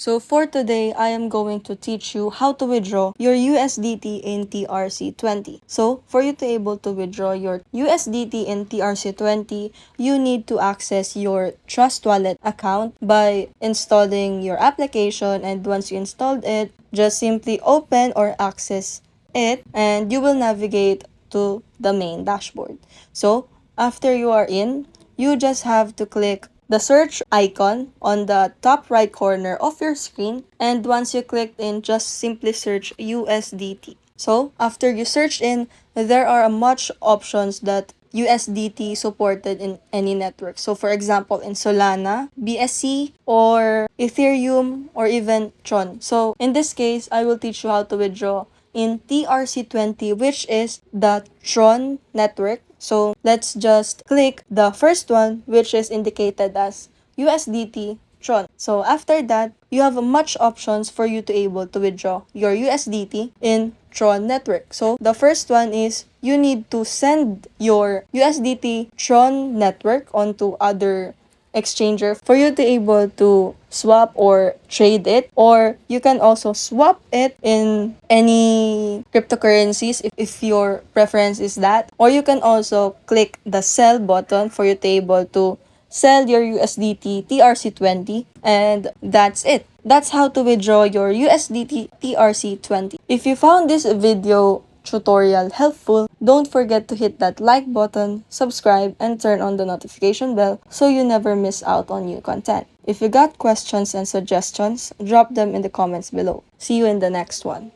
So for today, I am going to teach you how to withdraw your USDT in TRC20. So for you to able to withdraw your USDT in TRC20, you need to access your Trust Wallet account by installing your application, and once you installed it, just simply open or access it and you will navigate to the main dashboard. So after you are in, you just have to click the search icon on the top right corner of your screen, and once you clicked in, just simply search USDT. So after you search in, there are much options that USDT supported in any network. So for example, in Solana, BSC, or Ethereum, or even TRON. So in this case, I will teach you how to withdraw in TRC20, which is the TRON network. So let's just click the first one, which is indicated as USDT TRON. So after that, you have much options for you to able to withdraw your USDT in TRON network. So the first one is you need to send your USDT TRON network onto other exchanger for you to able to swap or trade it, or you can also swap it in any cryptocurrencies if your preference is that, or you can also click the sell button for you to able to sell your USDT TRC20, and that's it. That's how to withdraw your USDT TRC20. If you found this video tutorial helpful, don't forget to hit that like button, subscribe, and turn on the notification bell so you never miss out on new content. If you got questions and suggestions, drop them in the comments below. See you in the next one.